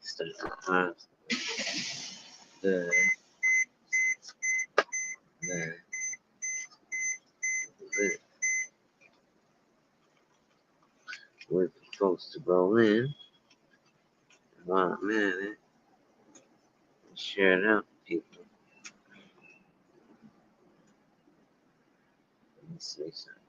Start the the the with folks to roll in. 1 minute. Share it out, people. Let me see something.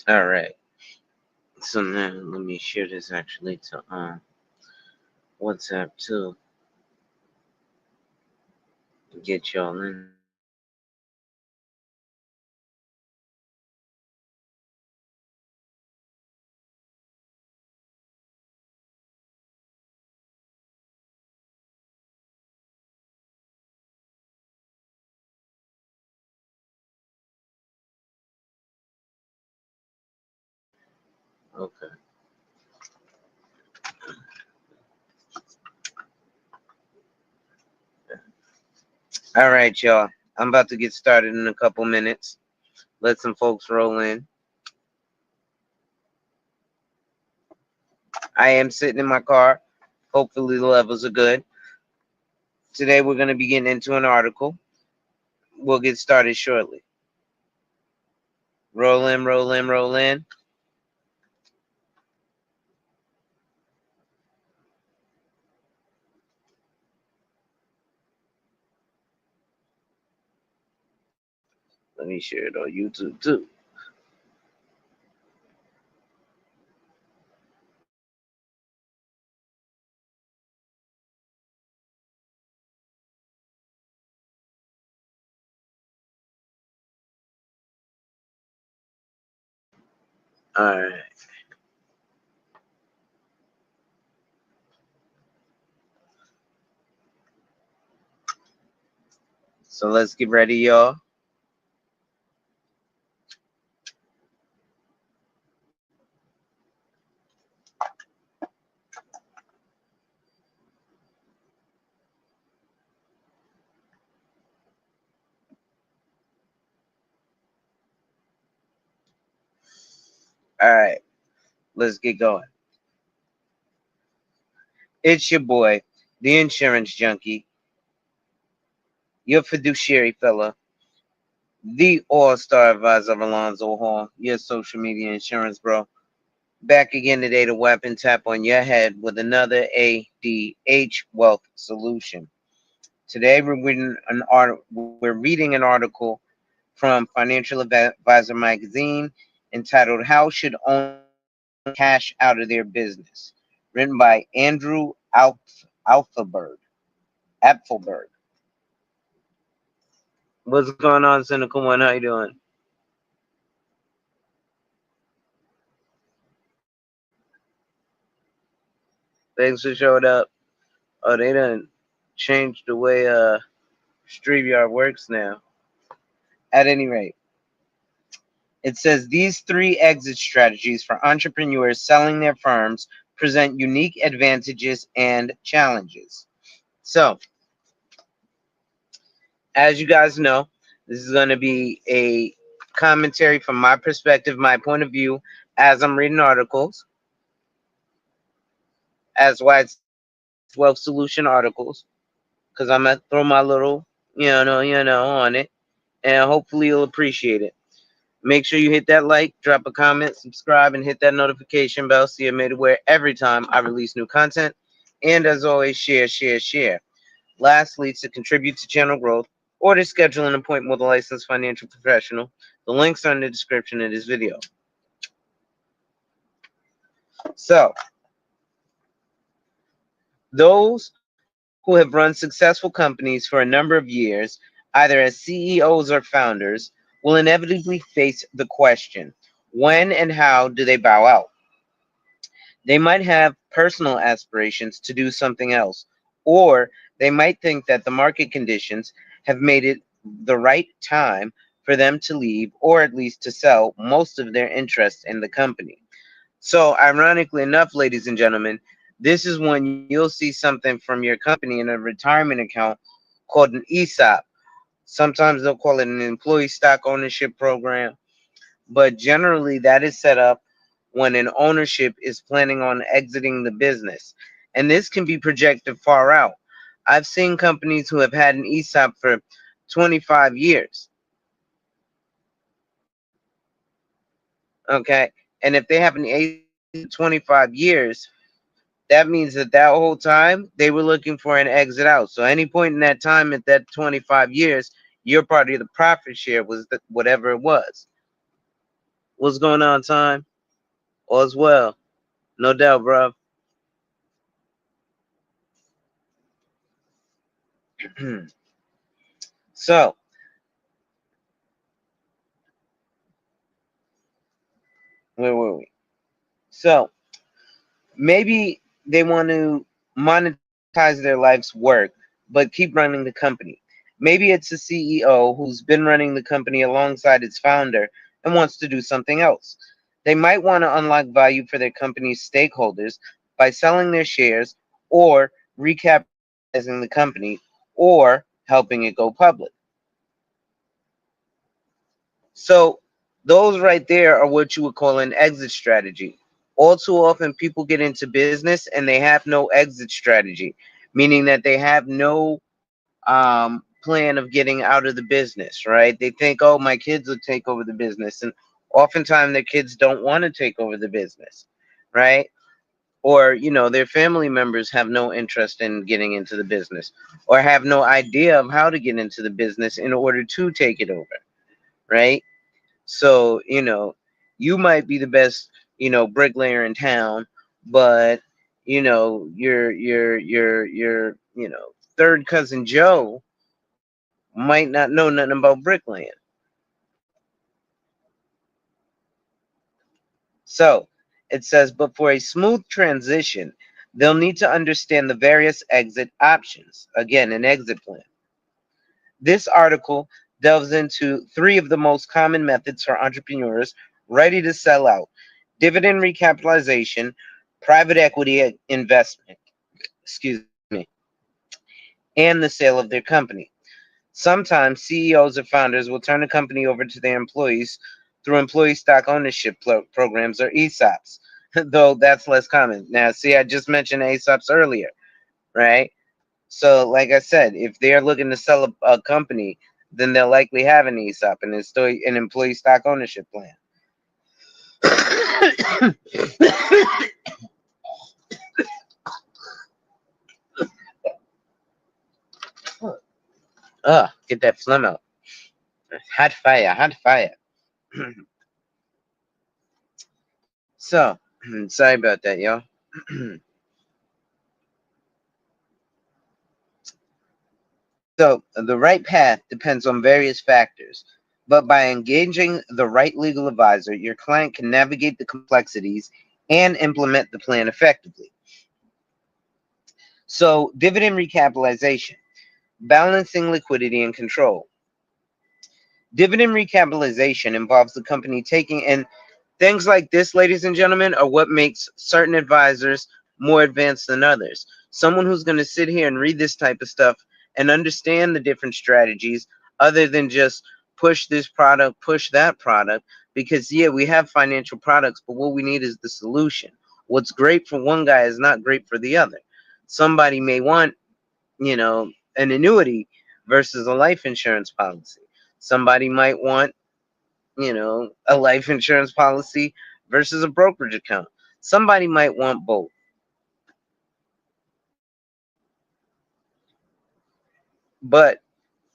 All right. So now let me share this actually to WhatsApp too. Get y'all in. Okay. All right, y'all. I'm about to get started in a couple minutes. Let some folks roll in. I am sitting in my car. Hopefully the levels are good. Today we're going to be getting into an article. We'll get started shortly. Roll in, roll in, roll in. Let me share it on YouTube too. All right. So let's get ready, y'all. All right. Let's get going. It's your boy, the insurance junkie, your fiduciary fella, the all-star advisor of Alonzo Hall, your social media insurance bro. Back again today to weapon tap on your head with another ADH wealth solution. Today we're reading an article from Financial Advisor magazine entitled "How Should Owners Cash Out of Their Business," written by Andrew Apfelberg. What's going on, Cynical One? How you doing? Thanks for showing up. Oh, they done changed the way StreamYard works now. At any rate, it says these three exit strategies for entrepreneurs selling their firms present unique advantages and challenges. So, as you guys know, this is going to be a commentary from my perspective, my point of view, as I'm reading articles, as why it's Wealth Solution articles, because I'm gonna throw my little, on it, and hopefully you'll appreciate it. Make sure you hit that like, drop a comment, subscribe, and hit that notification bell so you're made aware every time I release new content. And as always, share, share, share. Lastly, to contribute to channel growth or to schedule an appointment with a licensed financial professional, the links are in the description of this video. So, those who have run successful companies for a number of years, either as CEOs or founders, will inevitably face the question, when and how do they bow out? They might have personal aspirations to do something else, or they might think that the market conditions have made it the right time for them to leave or at least to sell most of their interest in the company. So, ironically enough, ladies and gentlemen, this is when you'll see something from your company in a retirement account called an ESOP. Sometimes they'll call it an employee stock ownership program, but generally that is set up when an ownership is planning on exiting the business. And this can be projected far out. I've seen companies who have had an ESOP for 25 years. Okay. And if they have an ESOP 25 years, that means that that whole time they were looking for an exit out. So any point in that time at that 25 years, your part of the profit share was whatever it was. What's going on, time? All's well. No doubt, bro. So, where were we? So, maybe they want to monetize their life's work, but keep running the company. Maybe it's a CEO who's been running the company alongside its founder and wants to do something else. They might want to unlock value for their company's stakeholders by selling their shares or recapitalizing the company or helping it go public. So, those right there are what you would call an exit strategy. All too often, people get into business and they have no exit strategy, meaning that they have no plan of getting out of the business, right? They think, oh, my kids will take over the business. And oftentimes, their kids don't want to take over the business, right? Or, their family members have no interest in getting into the business or have no idea of how to get into the business in order to take it over, right? So, you might be the best, bricklayer in town, but your third cousin Joe might not know nothing about bricklaying. So it says, but for a smooth transition, they'll need to understand the various exit options. Again, an exit plan. This article delves into three of the most common methods for entrepreneurs ready to sell out: dividend recapitalization, private equity investment, excuse me, and the sale of their company. Sometimes CEOs or founders will turn a company over to their employees through employee stock ownership programs or ESOPs, though that's less common. Now, see, I just mentioned ESOPs earlier, right? So, like I said, if they're looking to sell a company, then they'll likely have an ESOP and it's still an employee stock ownership plan. Get that phlegm out. Hot fire, hot fire. So, sorry about that, y'all. So, the right path depends on various factors, but by engaging the right legal advisor, your client can navigate the complexities and implement the plan effectively. So, dividend recapitalization, balancing liquidity and control. Dividend recapitalization involves the company taking in things like this, ladies and gentlemen, are what makes certain advisors more advanced than others. Someone who's going to sit here and read this type of stuff and understand the different strategies other than just push this product, push that product, because yeah, we have financial products, but what we need is the solution. What's great for one guy is not great for the other. Somebody may want, an annuity versus a life insurance policy. Somebody might want, a life insurance policy versus a brokerage account. Somebody might want both. But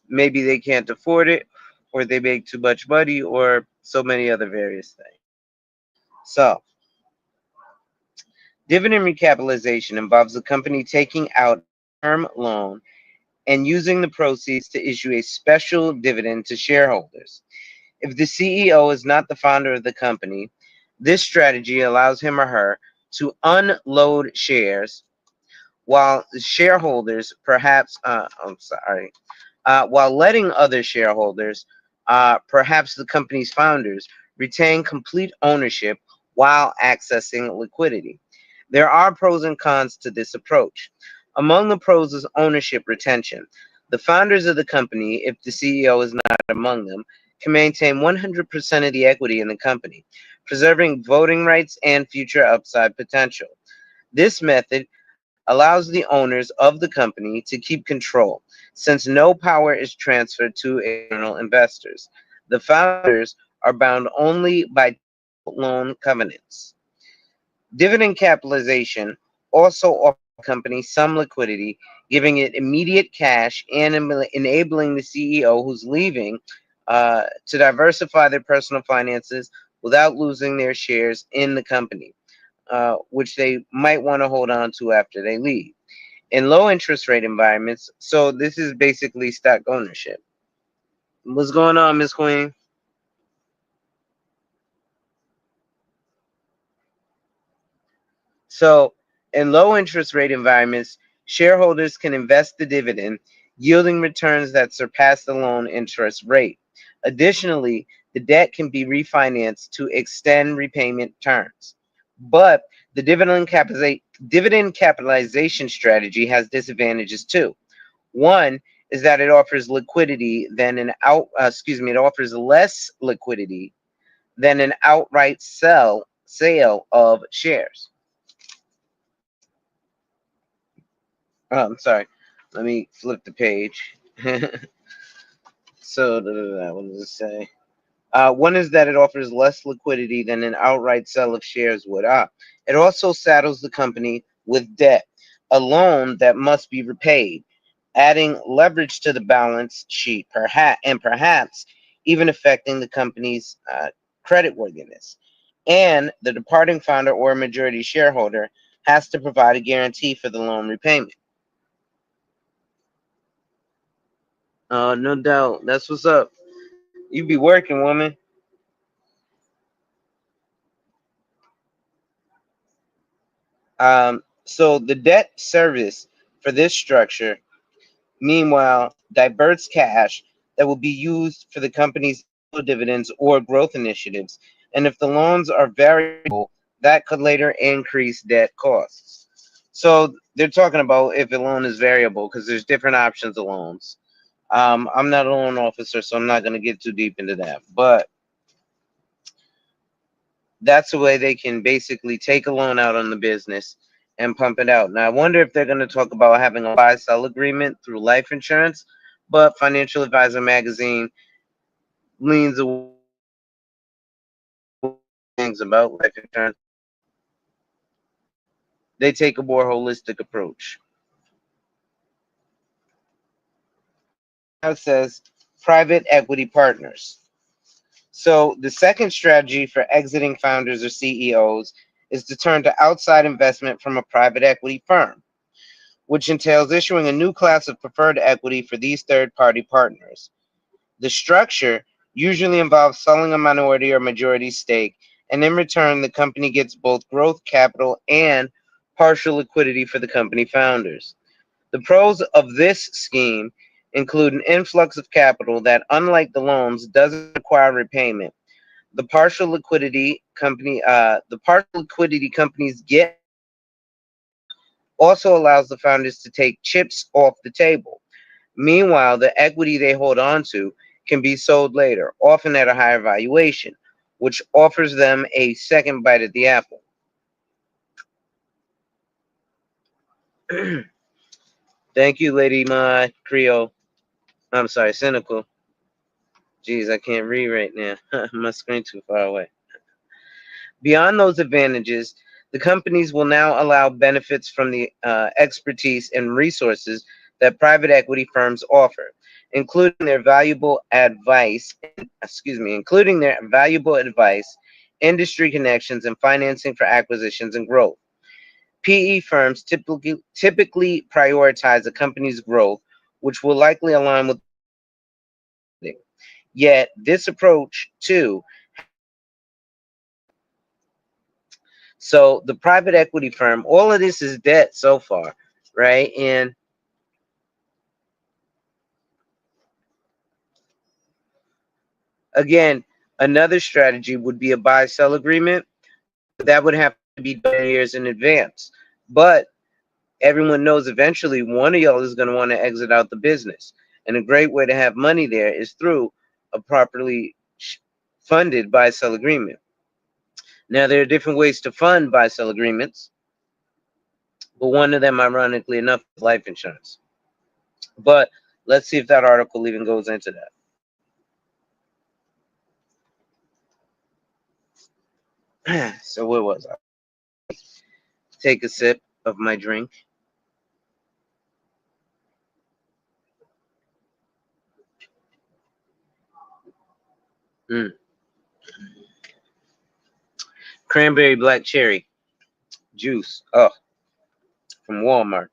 maybe they can't afford it, or they make too much money, or so many other various things. So, dividend recapitalization involves the company taking out a term loan and using the proceeds to issue a special dividend to shareholders. If the CEO is not the founder of the company, this strategy allows him or her to unload shares while shareholders perhaps, while letting other shareholders, perhaps the company's founders, retain complete ownership while accessing liquidity. There are pros and cons to this approach. Among the pros is ownership retention. The founders of the company, if the CEO is not among them, can maintain 100% of the equity in the company, preserving voting rights and future upside potential. This method allows the owners of the company to keep control, since no power is transferred to external investors. The founders are bound only by loan covenants. Dividend capitalization also offers the company some liquidity, giving it immediate cash and enabling the CEO who's leaving to diversify their personal finances without losing their shares in the company, which they might want to hold on to after they leave. In low interest rate environments, so this is basically stock ownership. What's going on, Miss Queen? So, in low interest rate environments, shareholders can invest the dividend, yielding returns that surpass the loan interest rate. Additionally, the debt can be refinanced to extend repayment terms. But the dividend capitalization strategy has disadvantages too. One is that it offers liquidity than it offers less liquidity than an outright sale of shares. Oh, I'm sorry. Let me flip the page. So, what does it say? One is that it offers less liquidity than an outright sale of shares would. It also saddles the company with debt, a loan that must be repaid, adding leverage to the balance sheet, perhaps even affecting the company's creditworthiness. And the departing founder or majority shareholder has to provide a guarantee for the loan repayment. No doubt. That's what's up. You be working, woman. So the debt service for this structure, meanwhile, diverts cash that will be used for the company's dividends or growth initiatives. And if the loans are variable, that could later increase debt costs. So they're talking about if a loan is variable because there's different options of loans. I'm not a loan officer, so I'm not going to get too deep into that. But that's the way they can basically take a loan out on the business and pump it out. Now, I wonder if they're going to talk about having a buy sell agreement through life insurance, but Financial Advisor magazine leans away things about life insurance. They take a more holistic approach. Now it says private equity partners. So the second strategy for exiting founders or CEOs is to turn to outside investment from a private equity firm, which entails issuing a new class of preferred equity for these third-party partners. The structure usually involves selling a minority or majority stake, and in return, the company gets both growth capital and partial liquidity for the company founders. The pros of this scheme include an influx of capital that, unlike the loans, doesn't require repayment. The partial liquidity companies get also allows the founders to take chips off the table. Meanwhile, the equity they hold on to can be sold later, often at a higher valuation, which offers them a second bite at the apple. Thank you, Lady Ma Creole. I'm sorry, Cynical. Jeez, I can't read right now. My screen too far away. Beyond those advantages, the companies will now allow benefits from the expertise and resources that private equity firms offer, including their valuable advice, including their valuable advice, industry connections, and financing for acquisitions and growth. PE firms typically prioritize a company's growth, which will likely align with. Yet this approach too. So the private equity firm, all of this is debt so far, right? And again, another strategy would be a buy-sell agreement. That would have to be done years in advance. But everyone knows eventually one of y'all is going to want to exit out the business. And a great way to have money there is through a properly funded buy-sell agreement. Now, there are different ways to fund buy-sell agreements, but one of them, ironically enough, is life insurance. But let's see if that article even goes into that. So where was I? Take a sip of my drink. Cranberry black cherry juice. Oh, from Walmart.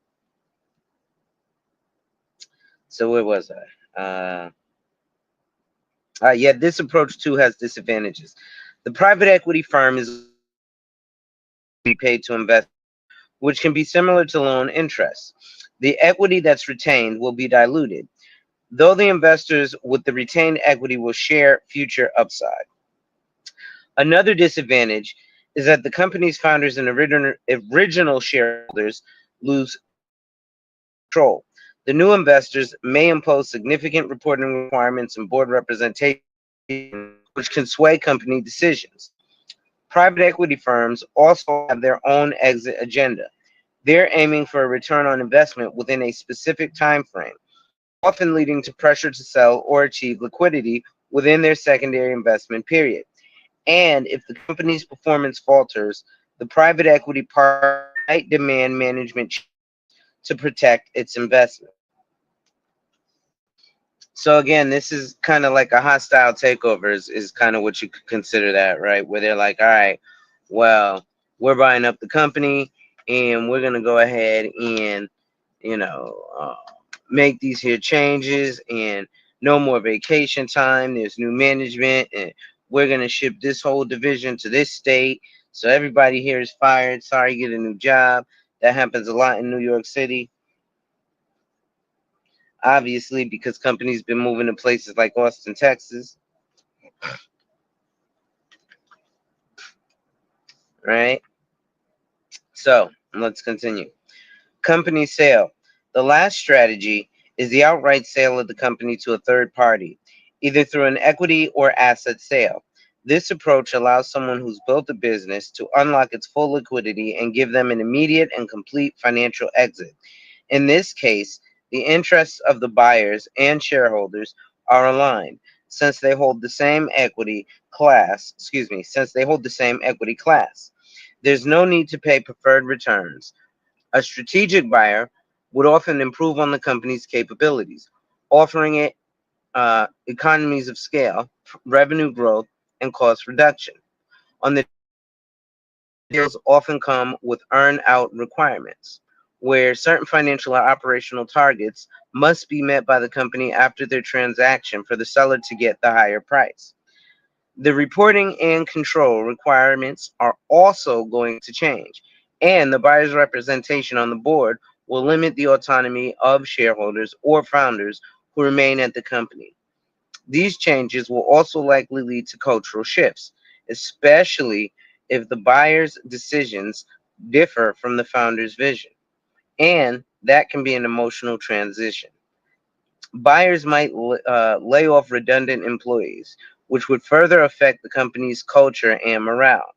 So where was I? Yeah, this approach too has disadvantages. The private equity firm is be paid to invest, which can be similar to loan interest. The equity that's retained will be diluted, though the investors with the retained equity will share future upside. Another disadvantage is that the company's founders and original shareholders lose control. The new investors may impose significant reporting requirements and board representation, which can sway company decisions. Private equity firms also have their own exit agenda. They're aiming for a return on investment within a specific time frame, often leading to pressure to sell or achieve liquidity within their secondary investment period. And if the company's performance falters, the private equity partner might demand management to protect its investment. So again, this is kind of like a hostile takeover is kind of what you could consider that, right? Where they're like, all right, well, we're buying up the company and we're going to go ahead and, you know, make these here changes and no more vacation time. There's new management and we're going to ship this whole division to this state. So everybody here is fired. Sorry, get a new job. That happens a lot in New York City. Obviously, because companies been moving to places like Austin, Texas, right? So let's continue. Company sale. The last strategy is the outright sale of the company to a third party, either through an equity or asset sale. This approach allows someone who's built a business to unlock its full liquidity and give them an immediate and complete financial exit. In this case, the interests of the buyers and shareholders are aligned since they hold the same equity class, since they hold the same equity class. There's no need to pay preferred returns. A strategic buyer would often improve on the company's capabilities, offering it economies of scale, revenue growth, and cost reduction. On the deals often come with earn-out requirements, where certain financial or operational targets must be met by the company after their transaction for the seller to get the higher price. The reporting and control requirements are also going to change, and the buyer's representation on the board will limit the autonomy of shareholders or founders who remain at the company. These changes will also likely lead to cultural shifts, especially if the buyer's decisions differ from the founder's vision, and that can be an emotional transition. Buyers might lay off redundant employees, which would further affect the company's culture and morale.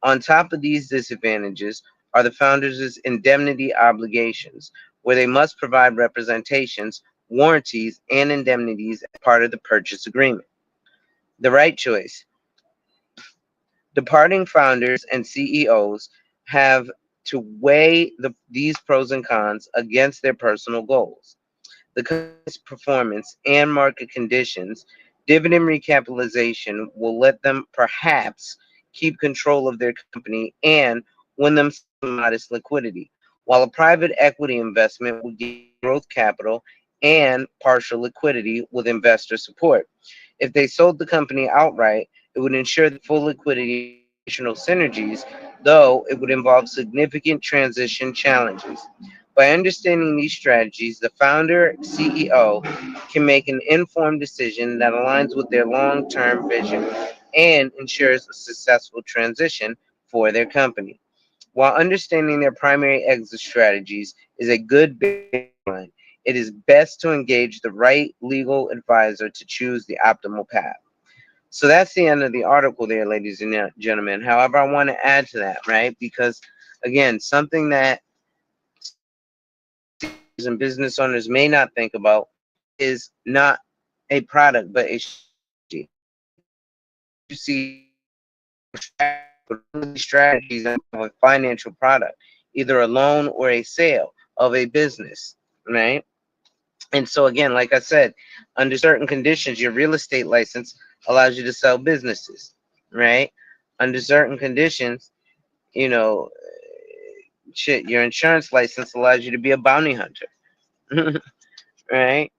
On top of these disadvantages are the founders' indemnity obligations, where they must provide representations, warranties, and indemnities as part of the purchase agreement. The right choice. Departing founders and CEOs have to weigh these pros and cons against their personal goals, the company's performance, and market conditions. Dividend recapitalization will let them perhaps keep control of their company and win themselves some modest liquidity, while a private equity investment will give growth capital and partial liquidity with investor support. If they sold the company outright, it would ensure the full liquidity and operational synergies, though it would involve significant transition challenges. By understanding these strategies, the founder CEO can make an informed decision that aligns with their long term vision and ensures a successful transition for their company. While understanding their primary exit strategies is a good baseline, it is best to engage the right legal advisor to choose the optimal path. So that's the end of the article there, ladies and gentlemen. However, I want to add to that, right? Because again, something that CEOs and business owners may not think about is not a product, but a strategy. You see strategies, but all of these strategies involve a financial product, either a loan or a sale of a business, right? And so again, like I said, under certain conditions, your real estate license allows you to sell businesses, right? Under certain conditions, you know, shit, your insurance license allows you to be a bounty hunter, right?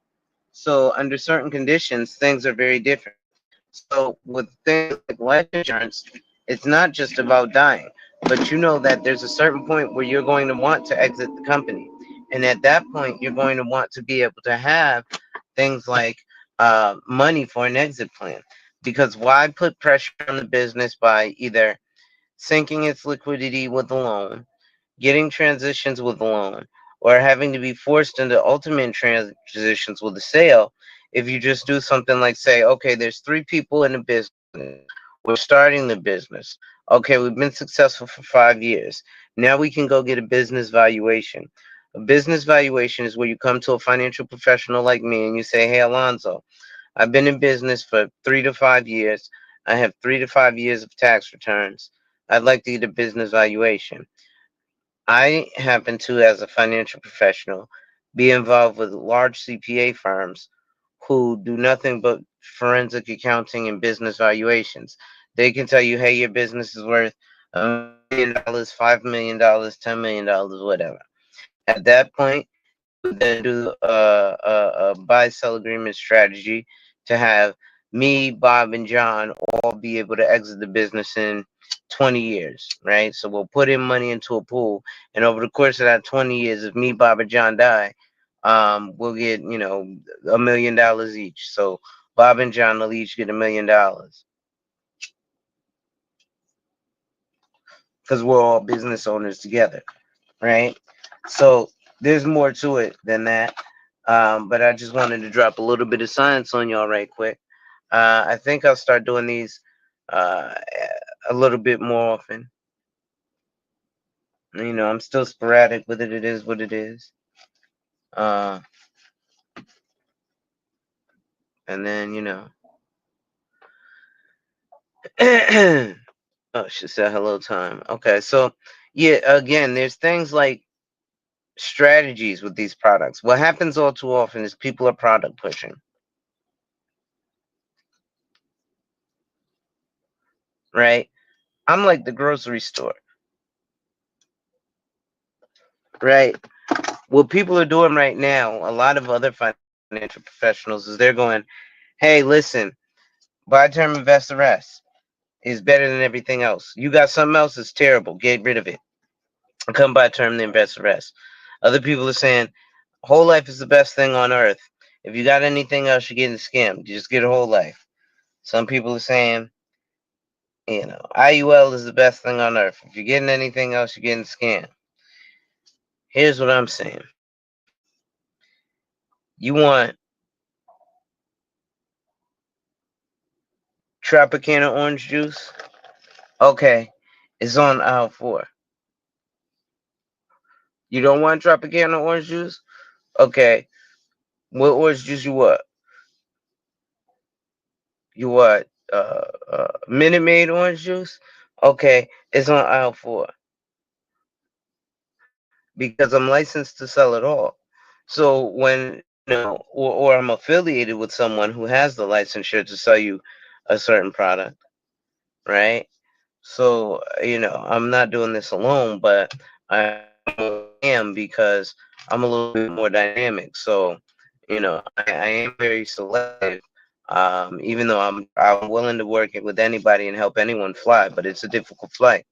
So under certain conditions, things are very different. So with things like life insurance, it's not just about dying, but you know that there's a certain point where you're going to want to exit the company. And at that point, you're going to want to be able to have things like money for an exit plan. Because why put pressure on the business by either sinking its liquidity with a loan, getting transitions with a loan, or having to be forced into ultimate transitions with a sale if you just do something like say, okay, there's three people in the business. We're starting the business. Okay, we've been successful for 5 years. Now we can go get a business valuation. A business valuation is where you come to a financial professional like me and you say, hey, Alonzo, I've been in business for 3 to 5 years. I have 3 to 5 years of tax returns. I'd like to get a business valuation. I happen to, as a financial professional, be involved with large CPA firms who do nothing but forensic accounting and business valuations. They can tell you, hey, your business is worth $1 million, $5 million, $10 million, whatever. At that point, you would then do a buy sell agreement strategy to have me, Bob, and John all be able to exit the business in 20 years, right? So we'll put in money into a pool, and over the course of that 20 years, if me, Bob, and John die, we'll get, $1 million each. So Bob and John will each get $1 million because we're all business owners together, right? So there's more to it than that. But I just wanted to drop a little bit of science on y'all right quick. I think I'll start doing these uh, a little bit more often. I'm still sporadic with it. It is what it is. Uh, and then, oh, she said hello time. Okay, so yeah, again, there's things like strategies with these products. What happens all too often is people are product pushing, right? I'm like the grocery store, right? What people are doing right now, a lot of other financial professionals, is they're going, hey, listen, buy term invest the rest is better than everything else. You got something else that's terrible, get rid of it. Come buy term then invest the rest. Other people are saying whole life is the best thing on earth. If you got anything else, you're getting scammed. You just get a whole life. Some people are saying, IUL is the best thing on earth. If you're getting anything else, you're getting scammed. Here's what I'm saying. You want Tropicana orange juice. Okay, it's on aisle 4. You don't want Tropicana orange juice? Okay, what orange juice you want? You want Minute Maid orange juice? Okay, it's on aisle 4 because I'm licensed to sell it all. So when or I'm affiliated with someone who has the licensure to sell you a certain product, right? So I'm not doing this alone, but I am because I'm a little bit more dynamic. So I am very selective. Even though I'm willing to work it with anybody and help anyone fly, but it's a difficult flight.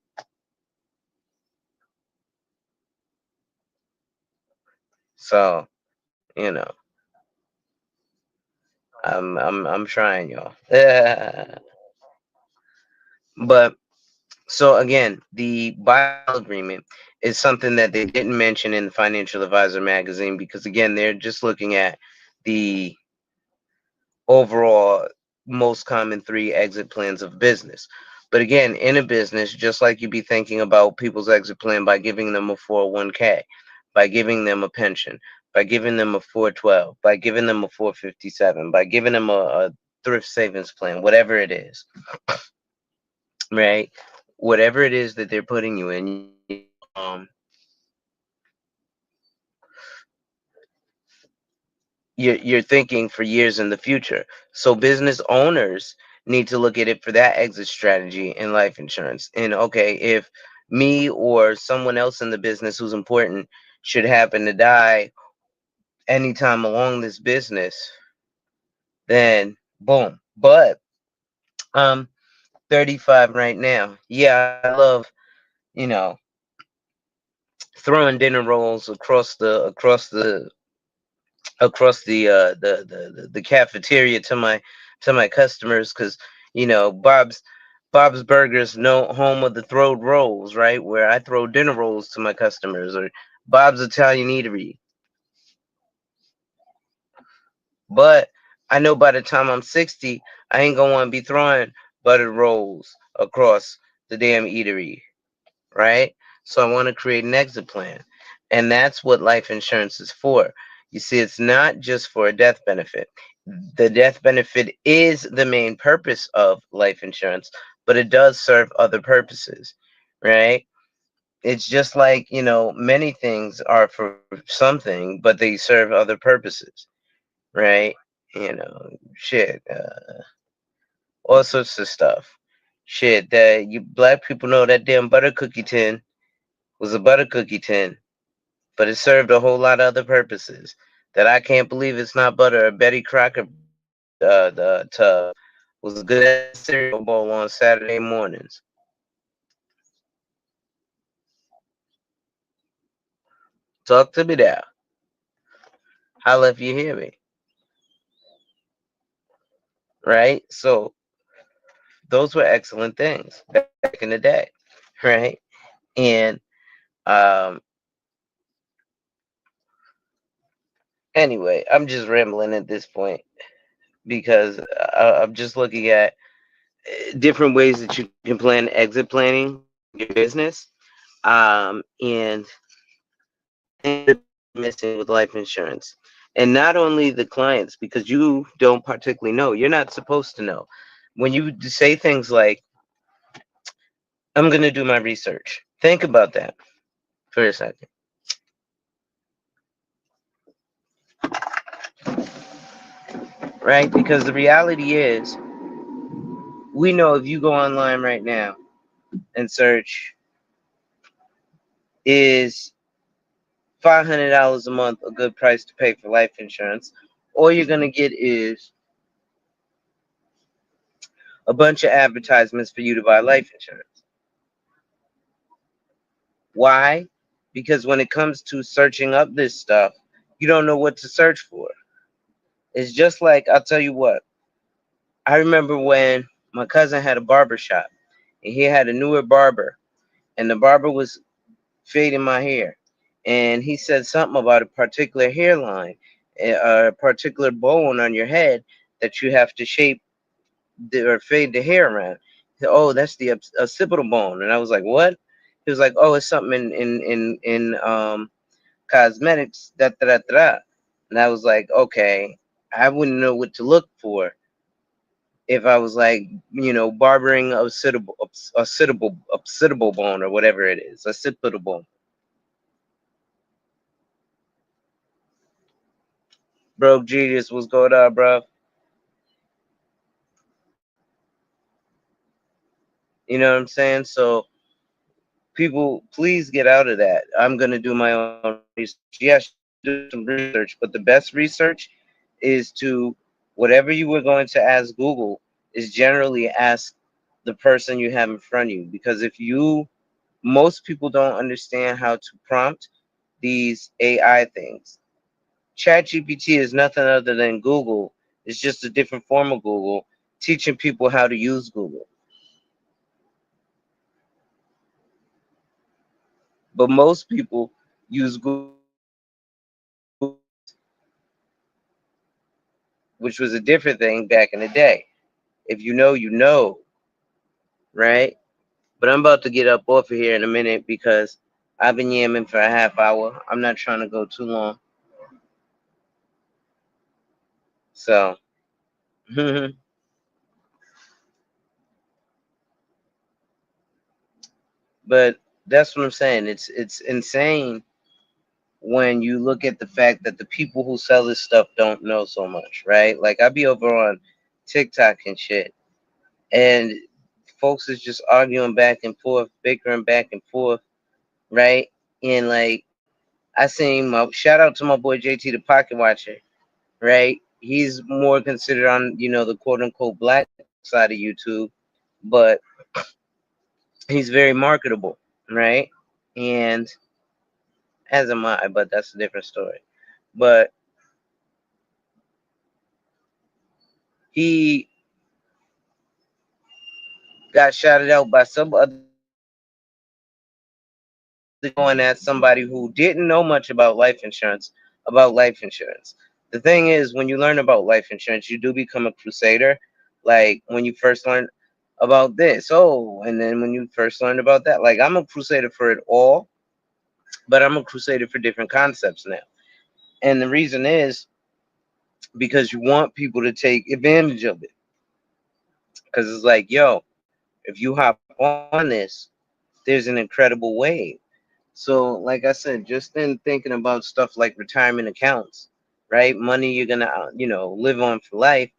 So I'm trying, y'all. But so again, the buy-sell agreement is something that they didn't mention in the Financial Advisor magazine because again, they're just looking at the overall most common 3 exit plans of business. But again, in a business, just like you'd be thinking about people's exit plan by giving them a 401k, by giving them a pension, by giving them a 412, by giving them a 457, by giving them a thrift savings plan, whatever it is, right? Whatever it is that they're putting you in, um, you're thinking for years in the future. So business owners need to look at it for that exit strategy in life insurance. And okay, if me or someone else in the business who's important should happen to die anytime along this business, then boom. But I'm 35 right now. Yeah, I love, you know, throwing dinner rolls across the cafeteria to my customers because Bob's Burgers, no home of the throwed rolls, right? Where I throw dinner rolls to my customers, or Bob's Italian Eatery. But I know by the time I'm 60, I ain't gonna want to be throwing buttered rolls across the damn eatery, right? So I want to create an exit plan. And that's what life insurance is for. You see, it's not just for a death benefit. The death benefit is the main purpose of life insurance, but it does serve other purposes, right? It's just like, many things are for something, but they serve other purposes, right? Shit, all sorts of stuff. Shit, that you black people know that damn butter cookie tin was a butter cookie tin, but it served a whole lot of other purposes that I can't believe it's not butter. Betty Crocker the tub was a good ass cereal bowl on Saturday mornings. Talk to me there. Holla if you hear me. Right? So those were excellent things back in the day. Right? And um anyway, I'm just rambling at this point because I'm just looking at different ways that you can plan exit planning your business. And missing with life insurance. And not only the clients, because you don't particularly know, you're not supposed to know. When you say things like, I'm going to do my research, think about that for a second, right? Because the reality is, we know if you go online right now and search, is $500 a month a good price to pay for life insurance? All you're going to get is a bunch of advertisements for you to buy life insurance. Why? Because when it comes to searching up this stuff, you don't know what to search for. It's just like, I'll tell you what, I remember when my cousin had a barber shop and he had a newer barber, and the barber was fading my hair. And he said something about a particular hairline, a particular bone on your head that you have to shape or fade the hair around. He said, oh, that's the occipital bone. And I was like, what? He was like, oh, it's something in cosmetics, da da da da. And I was like, okay, I wouldn't know what to look for if I was like, barbering occipital bone or whatever it is, occipital bone. Bro, genius, what's going on, bro? You know what I'm saying? So people, please get out of that. I'm gonna do my own research. Yes, do some research, but the best research is to whatever you were going to ask Google is generally ask the person you have in front of you. Because if you most people don't understand how to prompt these AI things. ChatGPT is nothing other than Google. It's just a different form of Google, teaching people how to use Google. But most people use Google, which was a different thing back in the day. If you know, you know, right? But I'm about to get up off of here in a minute because I've been yamming for a half hour. I'm not trying to go too long. So, but that's what I'm saying. It's insane when you look at the fact that the people who sell this stuff don't know so much, right? Like I be over on TikTok and shit, and folks is just arguing back and forth, bickering back and forth, right? And like I seen my shout out to my boy JT the Pocket Watcher, right? He's more considered on the quote unquote black side of YouTube, but he's very marketable, right? And as am I, but that's a different story. But he got shouted out by some other going at somebody who didn't know much about life insurance. The thing is, when you learn about life insurance, you do become a crusader. Like when you first learn about this, oh, and then when you first learned about that, like I'm a crusader for it all, but I'm a crusader for different concepts now. And the reason is because you want people to take advantage of it. Because it's like, yo, if you hop on this, there's an incredible wave. So, like I said, just in thinking about stuff like retirement accounts, right? Money you're gonna, live on for life,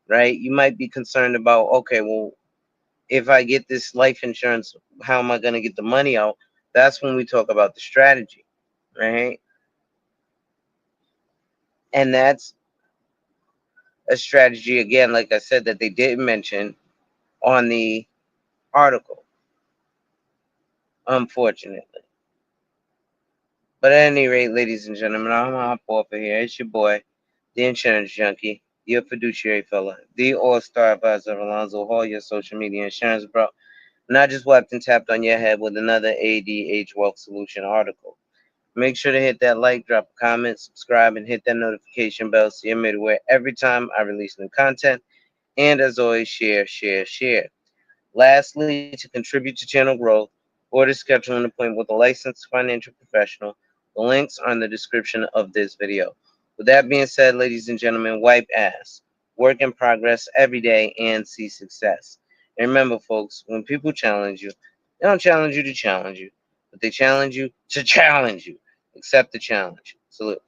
right? You might be concerned about, okay, well, if I get this life insurance, how am I gonna get the money out? That's when we talk about the strategy, right? And that's a strategy again, like I said, that they didn't mention on the article, unfortunately. But at any rate, ladies and gentlemen, I'm gonna hop off of here. It's your boy, the insurance junkie, your fiduciary fella, the all-star advisor of Alonzo Hall, your social media insurance bro. And I just wiped and tapped on your head with another ADH Wealth Solution article. Make sure to hit that like, drop a comment, subscribe, and hit that notification bell so you're made aware every time I release new content. And as always, share, share, share. Lastly, to contribute to channel growth or to schedule an appointment with a licensed financial professional, the links are in the description of this video. With that being said, ladies and gentlemen, wipe ass. Work in progress every day and see success. And remember, folks, when people challenge you, they don't challenge you to challenge you, but they challenge you to challenge you. Accept the challenge. Salute.